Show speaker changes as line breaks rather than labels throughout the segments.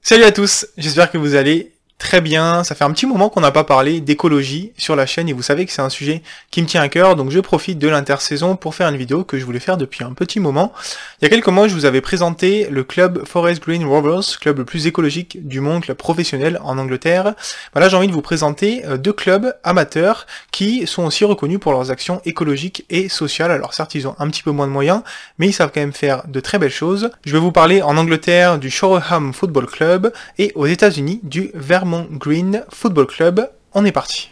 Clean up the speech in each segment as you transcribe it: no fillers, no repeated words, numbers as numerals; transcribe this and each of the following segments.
Salut à tous, j'espère que vous allez très bien. Ça fait un petit moment qu'on n'a pas parlé d'écologie sur la chaîne et vous savez que c'est un sujet qui me tient à cœur, donc je profite de l'intersaison pour faire une vidéo que je voulais faire depuis un petit moment. Il y a quelques mois, je vous avais présenté le club Forest Green Rovers, club le plus écologique du monde, club professionnel en Angleterre. Voilà, j'ai envie de vous présenter deux clubs amateurs qui sont aussi reconnus pour leurs actions écologiques et sociales. Alors certes, ils ont un petit peu moins de moyens, mais ils savent quand même faire de très belles choses. Je vais vous parler en Angleterre du Shoreham Football Club et aux États-Unis du Vermont Green Football Club. On est parti.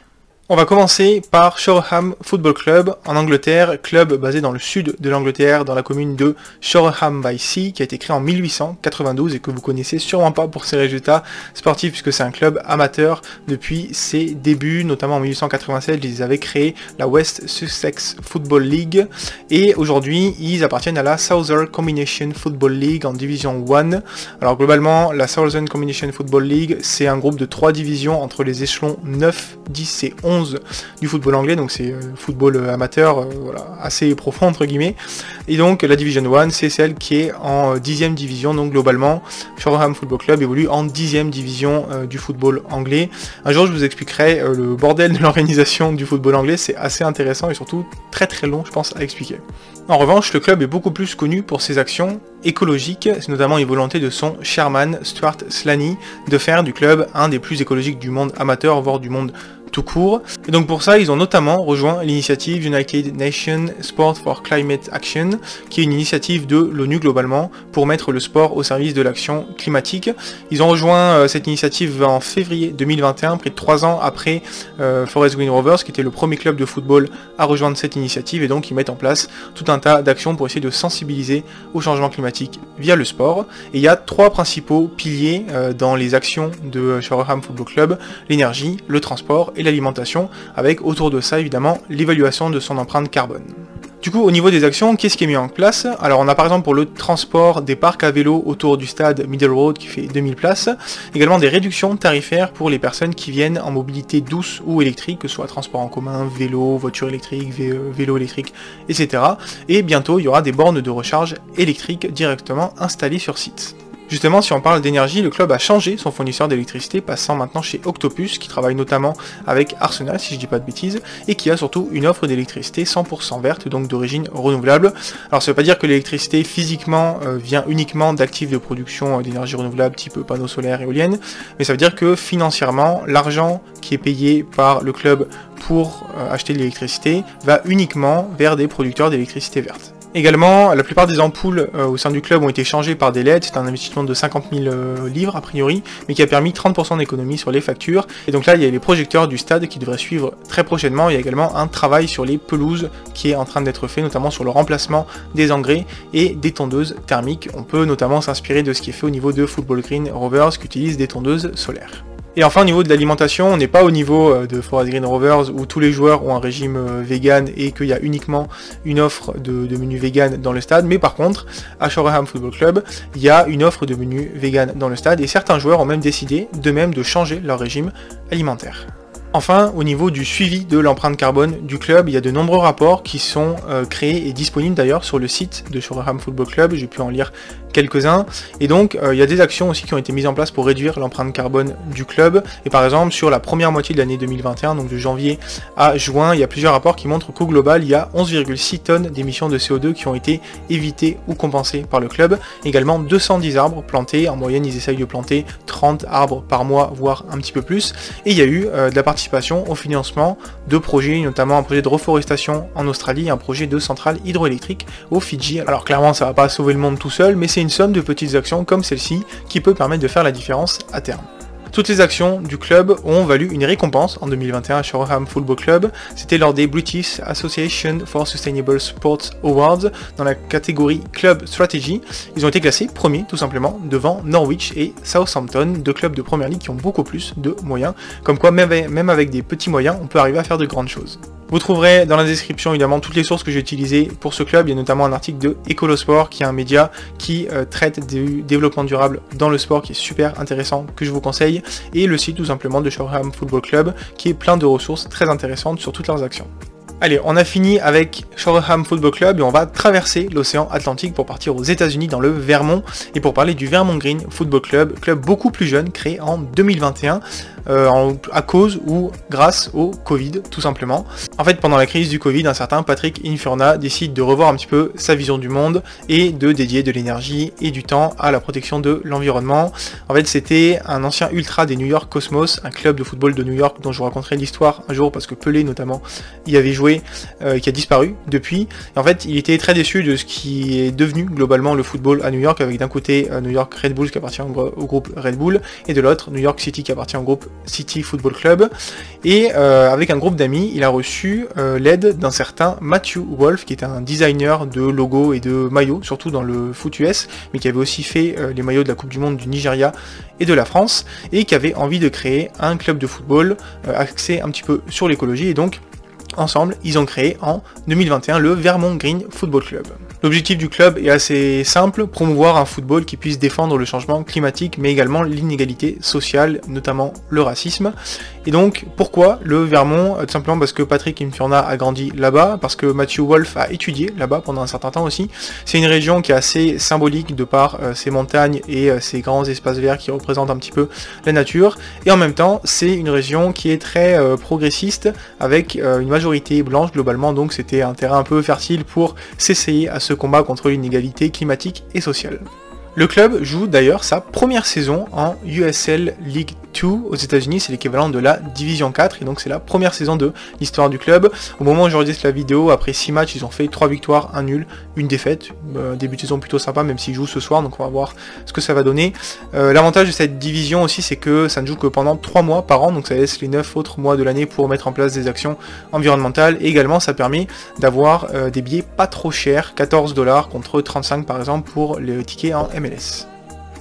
On va commencer par Shoreham Football Club en Angleterre, club basé dans le sud de l'Angleterre, dans la commune de Shoreham-by-Sea, qui a été créé en 1892 et que vous connaissez sûrement pas pour ses résultats sportifs, puisque c'est un club amateur depuis ses débuts, notamment en 1887, ils avaient créé la West Sussex Football League, et aujourd'hui, ils appartiennent à la Southern Combination Football League en Division 1. Alors globalement, la Southern Combination Football League, c'est un groupe de 3 divisions entre les échelons 9, 10 et 11 du football anglais, donc c'est football amateur, voilà, assez profond entre guillemets, et donc la Division 1 c'est celle qui est en 10e division, donc globalement Shoreham Football Club évolue en 10e division du football anglais. Un jour je vous expliquerai le bordel de l'organisation du football anglais, c'est assez intéressant et surtout très très long je pense à expliquer. En revanche, le club est beaucoup plus connu pour ses actions écologiques, c'est notamment une volonté de son chairman Stuart Slaney de faire du club un des plus écologiques du monde amateur, voire du monde tout court. Et donc pour ça, ils ont notamment rejoint l'initiative United Nations Sport for Climate Action, qui est une initiative de l'ONU globalement pour mettre le sport au service de l'action climatique. Ils ont rejoint cette initiative en février 2021, près de 3 ans après Forest Green Rovers, qui était le premier club de football à rejoindre cette initiative, et donc ils mettent en place tout un tas d'actions pour essayer de sensibiliser au changement climatique via le sport. Et il y a 3 principaux piliers dans les actions de Shoreham Football Club: l'énergie, le transport et l'alimentation, avec autour de ça évidemment l'évaluation de son empreinte carbone. Du coup, au niveau des actions, qu'est-ce qui est mis en place? Alors on a par exemple pour le transport des parcs à vélo autour du stade Middle Road qui fait 2000 places, également des réductions tarifaires pour les personnes qui viennent en mobilité douce ou électrique, que ce soit transport en commun, vélo, voiture électrique, vélo électrique, etc. Et bientôt il y aura des bornes de recharge électrique directement installées sur site. Justement, si on parle d'énergie, le club a changé son fournisseur d'électricité, passant maintenant chez Octopus, qui travaille notamment avec Arsenal, si je dis pas de bêtises, et qui a surtout une offre d'électricité 100% verte, donc d'origine renouvelable. Alors ça veut pas dire que l'électricité physiquement vient uniquement d'actifs de production d'énergie renouvelable, type panneaux solaires et éoliennes, mais ça veut dire que financièrement, l'argent qui est payé par le club pour acheter de l'électricité va uniquement vers des producteurs d'électricité verte. Également, la plupart des ampoules au sein du club ont été changées par des LED, c'est un investissement de 50 000 livres a priori, mais qui a permis 30% d'économie sur les factures. Et donc là, il y a les projecteurs du stade qui devraient suivre très prochainement. Il y a également un travail sur les pelouses qui est en train d'être fait, notamment sur le remplacement des engrais et des tondeuses thermiques. On peut notamment s'inspirer de ce qui est fait au niveau de Football Green Rovers qui utilise des tondeuses solaires. Et enfin, au niveau de l'alimentation, on n'est pas au niveau de Forest Green Rovers où tous les joueurs ont un régime vegan et qu'il y a uniquement une offre de menu vegan dans le stade, mais par contre, à Shoreham Football Club, il y a une offre de menu vegan dans le stade et certains joueurs ont même décidé de changer leur régime alimentaire. Enfin, au niveau du suivi de l'empreinte carbone du club, il y a de nombreux rapports qui sont créés et disponibles d'ailleurs sur le site de Shoreham Football Club, j'ai pu en lire quelques-uns, et donc il y a des actions aussi qui ont été mises en place pour réduire l'empreinte carbone du club, et par exemple sur la première moitié de l'année 2021, donc de janvier à juin, il y a plusieurs rapports qui montrent qu'au global, il y a 11,6 tonnes d'émissions de CO2 qui ont été évitées ou compensées par le club, également 210 arbres plantés, en moyenne ils essayent de planter 30 arbres par mois, voire un petit peu plus, et il y a eu de la participation au financement de projets, notamment un projet de reforestation en Australie et un projet de centrale hydroélectrique au Fidji. Alors clairement ça va pas sauver le monde tout seul, mais c'est une somme de petites actions comme celle-ci qui peut permettre de faire la différence à terme. Toutes les actions du club ont valu une récompense en 2021 à Shoreham Football Club. C'était lors des British Association for Sustainable Sports Awards dans la catégorie Club Strategy. Ils ont été classés premiers tout simplement devant Norwich et Southampton, deux clubs de Première Ligue qui ont beaucoup plus de moyens. Comme quoi même avec des petits moyens, on peut arriver à faire de grandes choses. Vous trouverez dans la description évidemment toutes les sources que j'ai utilisées pour ce club. Il y a notamment un article de Ecolosport qui est un média qui traite du développement durable dans le sport qui est super intéressant, que je vous conseille, et le site tout simplement de Shoreham Football Club qui est plein de ressources très intéressantes sur toutes leurs actions. Allez, on a fini avec Shoreham Football Club et on va traverser l'océan Atlantique pour partir aux États-Unis dans le Vermont et pour parler du Vermont Green Football Club, club beaucoup plus jeune, créé en 2021 à cause ou grâce au Covid, tout simplement. En fait, pendant la crise du Covid, un certain Patrick Infurna décide de revoir un petit peu sa vision du monde et de dédier de l'énergie et du temps à la protection de l'environnement. En fait, c'était un ancien ultra des New York Cosmos, un club de football de New York dont je vous raconterai l'histoire un jour parce que Pelé notamment y avait joué, qui a disparu depuis. Et en fait, il était très déçu de ce qui est devenu globalement le football à New York, avec d'un côté New York Red Bulls qui appartient au groupe Red Bull, et de l'autre New York City qui appartient au groupe City Football Club. Et avec un groupe d'amis, il a reçu l'aide d'un certain Matthew Wolff, qui était un designer de logos et de maillots, surtout dans le foot US, mais qui avait aussi fait les maillots de la Coupe du Monde du Nigeria et de la France, et qui avait envie de créer un club de football axé un petit peu sur l'écologie, et donc ensemble, ils ont créé en 2021 le Vermont Green Football Club. L'objectif du club est assez simple, promouvoir un football qui puisse défendre le changement climatique, mais également l'inégalité sociale, notamment le racisme. Et donc, pourquoi le Vermont? Tout simplement parce que Patrick Infurna a grandi là-bas, parce que Matthew Wolff a étudié là-bas pendant un certain temps aussi. C'est une région qui est assez symbolique de par ses montagnes et ses grands espaces verts qui représentent un petit peu la nature. Et en même temps, c'est une région qui est très progressiste, avec une majorité blanche globalement, donc c'était un terrain un peu fertile pour s'essayer à ce combat contre l'inégalité climatique et sociale. Le club joue d'ailleurs sa première saison en USL League 2 aux États-Unis, c'est l'équivalent de la Division 4, et donc c'est la première saison de l'histoire du club. Au moment où j'enregistre la vidéo, après 6 matchs, ils ont fait 3 victoires, 1 nul, une défaite. Début de saison plutôt sympa, même s'ils jouent ce soir, donc on va voir ce que ça va donner. L'avantage de cette division aussi, c'est que ça ne joue que pendant 3 mois par an, donc ça laisse les 9 autres mois de l'année pour mettre en place des actions environnementales, et également ça permet d'avoir des billets pas trop chers, 14 $ contre 35 par exemple pour les tickets en MLS.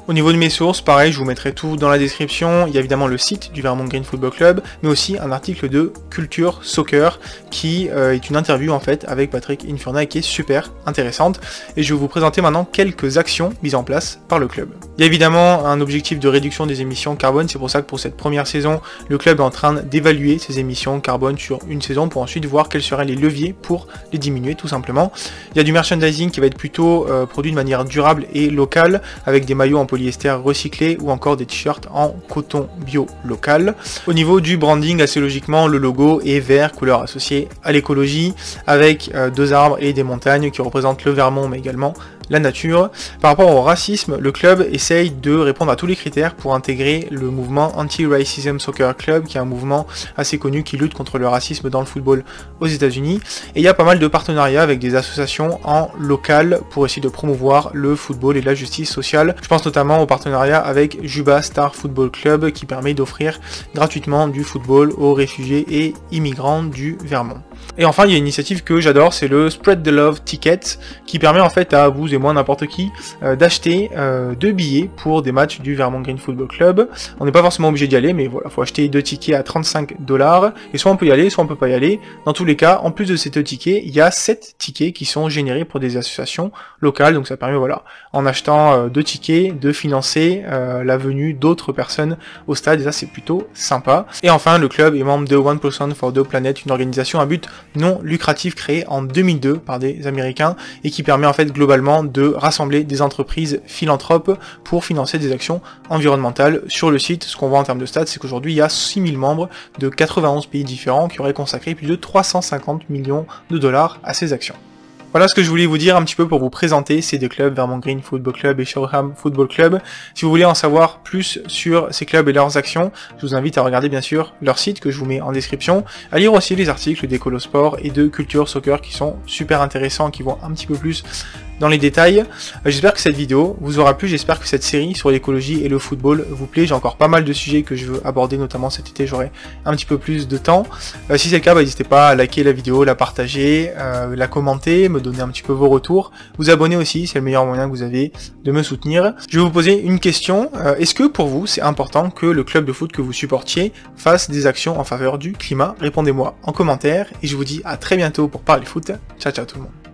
Au niveau de mes sources, pareil, je vous mettrai tout dans la description. Il y a évidemment le site du Vermont Green Football Club, mais aussi un article de Culture Soccer qui est une interview en fait avec Patrick Infurna et qui est super intéressante. Et je vais vous présenter maintenant quelques actions mises en place par le club. Il y a évidemment un objectif de réduction des émissions carbone, c'est pour ça que pour cette première saison, le club est en train d'évaluer ses émissions carbone sur une saison pour ensuite voir quels seraient les leviers pour les diminuer tout simplement. Il y a du merchandising qui va être plutôt produit de manière durable et locale, avec des maillots en polyester recyclé ou encore des t-shirts en coton bio local. Au niveau du branding, assez logiquement, le logo est vert, couleur associée à l'écologie, avec 2 arbres et des montagnes qui représentent le Vermont mais également la nature. Par rapport au racisme, le club essaye de répondre à tous les critères pour intégrer le mouvement Anti-Racism Soccer Club, qui est un mouvement assez connu qui lutte contre le racisme dans le football aux États-Unis. Et il y a pas mal de partenariats avec des associations en local pour essayer de promouvoir le football et la justice sociale. Je pense notamment au partenariat avec Juba Star Football Club qui permet d'offrir gratuitement du football aux réfugiés et immigrants du Vermont. Et enfin, il y a une initiative que j'adore, c'est le Spread the Love Ticket, qui permet en fait à vous et moi, n'importe qui, d'acheter 2 billets pour des matchs du Vermont Green Football Club. On n'est pas forcément obligé d'y aller, mais voilà, faut acheter 2 tickets à 35 $, et soit on peut y aller, soit on peut pas y aller. Dans tous les cas, en plus de ces 2 tickets, il y a 7 tickets qui sont générés pour des associations locales, donc ça permet, voilà, en achetant 2 tickets, de financer la venue d'autres personnes au stade, et ça c'est plutôt sympa. Et enfin, le club est membre de 1% for the Planet, une organisation à but non lucratif créée en 2002 par des Américains et qui permet en fait globalement de rassembler des entreprises philanthropes pour financer des actions environnementales sur le site. Ce qu'on voit en termes de stats, c'est qu'aujourd'hui il y a 6000 membres de 91 pays différents qui auraient consacré plus de 350 millions de dollars à ces actions. Voilà ce que je voulais vous dire un petit peu pour vous présenter ces 2 clubs, Vermont Green Football Club et Shoreham Football Club. Si vous voulez en savoir plus sur ces clubs et leurs actions, je vous invite à regarder bien sûr leur site que je vous mets en description, à lire aussi les articles d'Ecolosport et de Culture Soccer qui sont super intéressants, qui vont un petit peu plus dans les détails. J'espère que cette vidéo vous aura plu, j'espère que cette série sur l'écologie et le football vous plaît. J'ai encore pas mal de sujets que je veux aborder, notamment cet été j'aurai un petit peu plus de temps. Si c'est le cas, n'hésitez pas à liker la vidéo, la partager, la commenter, me donner un petit peu vos retours. Vous abonner aussi, c'est le meilleur moyen que vous avez de me soutenir. Je vais vous poser une question, est-ce que pour vous c'est important que le club de foot que vous supportiez fasse des actions en faveur du climat? Répondez-moi en commentaire et je vous dis à très bientôt pour parler foot. Ciao ciao tout le monde.